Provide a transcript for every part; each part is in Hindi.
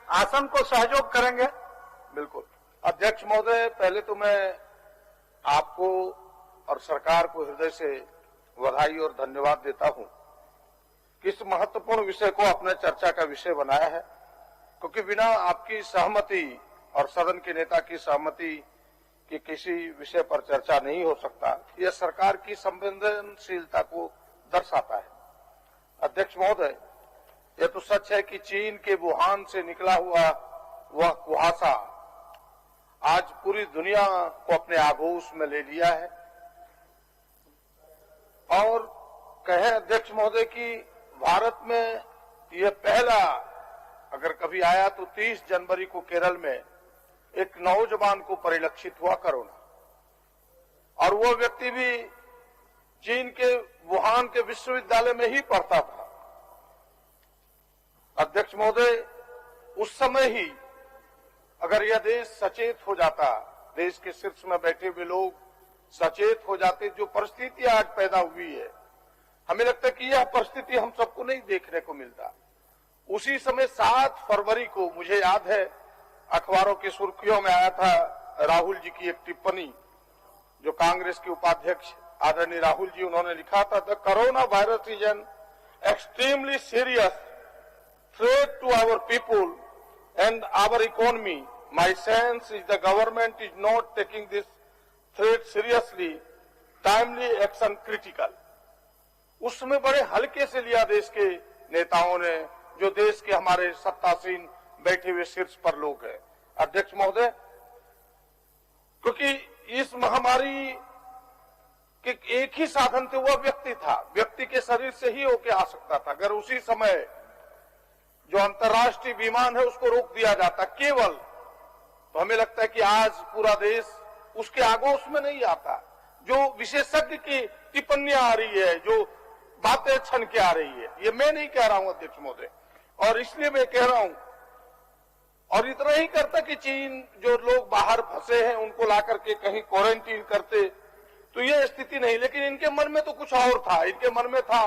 आसन को सहयोग करेंगे। बिल्कुल। अध्यक्ष महोदय, पहले तो मैं आपको और सरकार को हृदय से बधाई और धन्यवाद देता हूं कि इस महत्वपूर्ण विषय को अपने चर्चा का विषय बनाया है, क्योंकि बिना आपकी सहमति और सदन के नेता की सहमति कि किसी विषय पर चर्चा नहीं हो सकता, यह सरकार की संवेदनशीलता को दर्शाता है। अध्यक्ष महोदय, यह तो सच है कि चीन के वुहान से निकला हुआ वह कुहासा आज पूरी दुनिया को अपने आगोश में ले लिया है और कहें अध्यक्ष महोदय कि भारत में यह पहला अगर कभी आया तो 30 जनवरी को केरल में एक नौजवान को परिलक्षित हुआ कोरोना, और वो व्यक्ति भी चीन के वुहान के विश्वविद्यालय में ही पढ़ता था। अध्यक्ष महोदय, उस समय ही अगर यह देश सचेत हो जाता, देश के शीर्ष में बैठे हुए लोग सचेत हो जाते, जो परिस्थिति आज पैदा हुई है, हमें लगता है कि यह परिस्थिति हम सबको नहीं देखने को मिलता। उसी समय 7 फरवरी को मुझे याद है अखबारों की सुर्खियों में आया था राहुल जी की एक टिप्पणी, जो कांग्रेस के उपाध्यक्ष आदरणीय राहुल जी, उन्होंने लिखा था, the corona virus is an extremely serious threat to our people and our economy. My sense is the government is not taking this threat seriously. Timely action critical. उसमें बड़े हल्के से लिया देश के नेताओं ने, जो देश के हमारे सत्तासीन बैठे हुए शीर्ष पर लोग हैं। अध्यक्ष महोदय, क्योंकि इस महामारी के एक ही साधन थे, वह व्यक्ति था, व्यक्ति के शरीर से ही होके आ सकता था। अगर उसी समय जो अंतर्राष्ट्रीय विमान है उसको रोक दिया जाता केवल, तो हमें लगता है कि आज पूरा देश उसके आगोश में नहीं आता। जो विशेषज्ञ की टिप्पणियां आ रही है, जो बातें छन के आ रही है, ये मैं नहीं कह रहा हूं अध्यक्ष महोदय, और इसलिए मैं कह रहा हूं, और इतना ही करता कि चीन जो लोग बाहर फंसे हैं उनको ला करके कहीं क्वारंटीन करते, तो ये स्थिति नहीं। लेकिन इनके मन में तो कुछ और था। इनके मन में था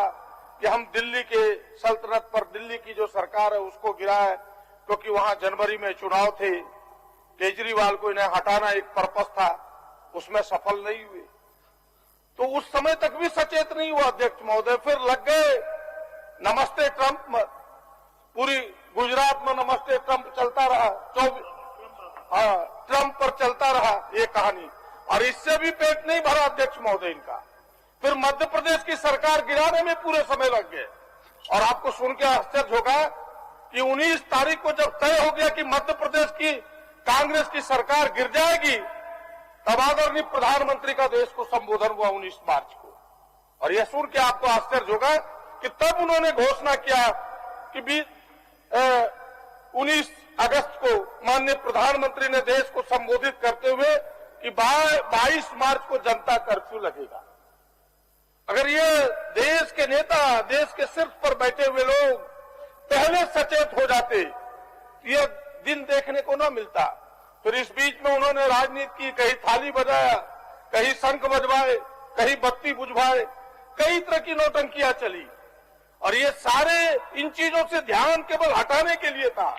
कि हम दिल्ली के सल्तनत पर, दिल्ली की जो सरकार है उसको गिराए, क्योंकि वहां जनवरी में चुनाव थे, केजरीवाल को इन्हें हटाना एक पर्पस था, उसमें सफल नहीं हुए। तो उस समय तक भी सचेत नहीं हुआ अध्यक्ष महोदय। फिर लग गए नमस्ते ट्रंप, पूरी गुजरात में नमस्ते ट्रंप चलता रहा, ट्रंप पर चलता रहा ये कहानी, और इससे भी पेट नहीं भरा अध्यक्ष महोदय इनका। फिर मध्य प्रदेश की सरकार गिराने में पूरे समय लग गए, और आपको सुन के आश्चर्य होगा कि 19 तारीख को जब तय हो गया कि मध्य प्रदेश की कांग्रेस की सरकार गिर जाएगी, तब आदरणीय प्रधानमंत्री का देश को संबोधन हुआ 19 मार्च को। और यह सुन के आपको आश्चर्य होगा कि तब उन्होंने घोषणा किया कि 19 अगस्त को माननीय प्रधानमंत्री ने देश को संबोधित करते हुए कि 22 मार्च को जनता कर्फ्यू लगेगा। अगर ये देश के नेता, देश के शीर्ष पर बैठे हुए लोग पहले सचेत हो जाते, ये दिन देखने को न मिलता। फिर इस बीच में उन्होंने राजनीति की, कहीं थाली बजाया, कहीं शंख बजवाए, कहीं बत्ती बुझवाए, कई तरह की नौटंकियां चली, और ये सारे इन चीजों से ध्यान केवल हटाने के लिए था।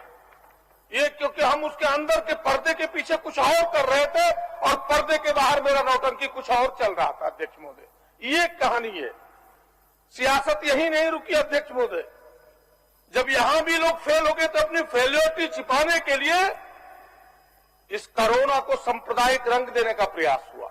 ये क्योंकि हम उसके अंदर के पर्दे के पीछे कुछ और कर रहे थे, और पर्दे के बाहर मेरा नौटंकी कुछ और चल रहा था अध्यक्ष महोदय। ये कहानी है। सियासत यही नहीं रुकी अध्यक्ष महोदय। जब यहां भी लोग फेल हो गए तो अपनी फेलियरिटी छिपाने के लिए इस कोरोना को सांप्रदायिक रंग देने का प्रयास हुआ।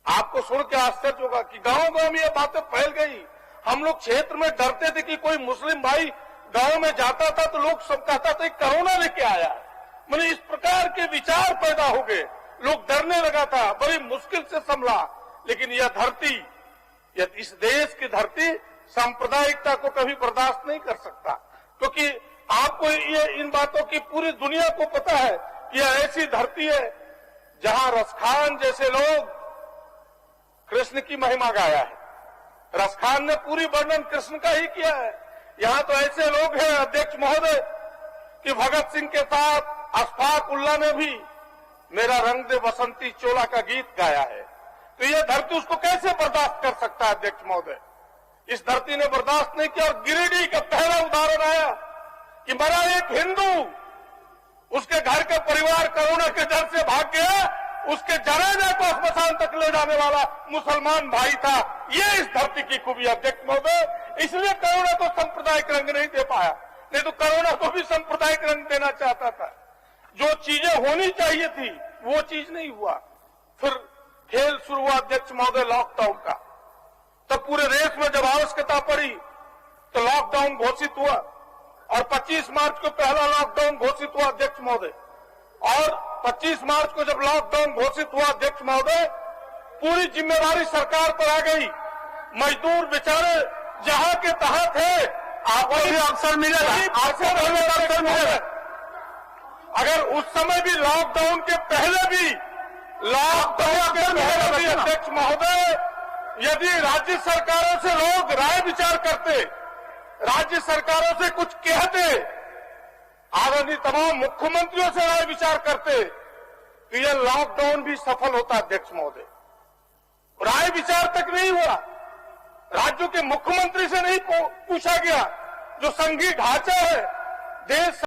आपको सुन के आश्चर्य होगा कि गांव गांव में ये बातें फैल गई। हम लोग क्षेत्र में डरते थे कि कोई मुस्लिम भाई गांव में जाता था तो लोग सब कहता था कोरोना लेके आया है। मैंने इस प्रकार के विचार पैदा हो गए, लोग डरने लगा था, बड़ी मुश्किल से संभला। लेकिन यह धरती, इस देश की धरती सांप्रदायिकता को कभी बर्दाश्त नहीं कर सकता, क्योंकि आपको ये इन बातों की पूरी दुनिया को पता है कि यह ऐसी धरती है जहां रसखान जैसे लोग कृष्ण की महिमा गाया है। रसखान ने पूरी वर्णन कृष्ण का ही किया है। यहां तो ऐसे लोग हैं अध्यक्ष महोदय कि भगत सिंह के साथ अशफाक उल्ला ने भी मेरा रंग दे बसंती चोला का गीत गाया है। तो यह धरती उसको कैसे बर्दाश्त कर सकता है अध्यक्ष महोदय? इस धरती ने बर्दाश्त नहीं किया। और गिरिडीह का पहला उदाहरण आया कि मरा एक हिंदू, उसके घर के परिवार कोरोना के डर से भाग गया, उसके जनाजे को स्मशान तक ले जाने वाला मुसलमान भाई था। ये इस धरती की खूबी अध्यक्ष महोदय। इसलिए कोरोना को सांप्रदायिक रंग नहीं दे पाया, नहीं तो कोरोना को भी सांप्रदायिक रंग देना चाहता था। जो चीजें होनी चाहिए थी वो चीज नहीं हुआ। फिर खेल शुरू हुआ अध्यक्ष महोदय लॉकडाउन का। तब पूरे देश में जब आवश्यकता पड़ी तो लॉकडाउन घोषित हुआ और 25 मार्च को पहला लॉकडाउन घोषित हुआ अध्यक्ष महोदय। और 25 मार्च को जब लॉकडाउन घोषित हुआ अध्यक्ष महोदय, पूरी जिम्मेदारी सरकार पर आ गई। मजदूर बेचारे जहां के तहां थे, आपको भी अवसर मिलेगा, अवसर मिलेगा। अगर उस समय भी लॉकडाउन के पहले भी अध्यक्ष महोदय, यदि राज्य सरकारों से लोग राय विचार करते, राज्य सरकारों से कुछ कहते, आदरणीय तमाम मुख्यमंत्रियों से राय विचार करते, तो यह लॉकडाउन भी सफल होता अध्यक्ष महोदय। राय विचार तक नहीं हुआ, राज्यों के मुख्यमंत्री से नहीं पूछा गया। जो संघीय ढांचा है देश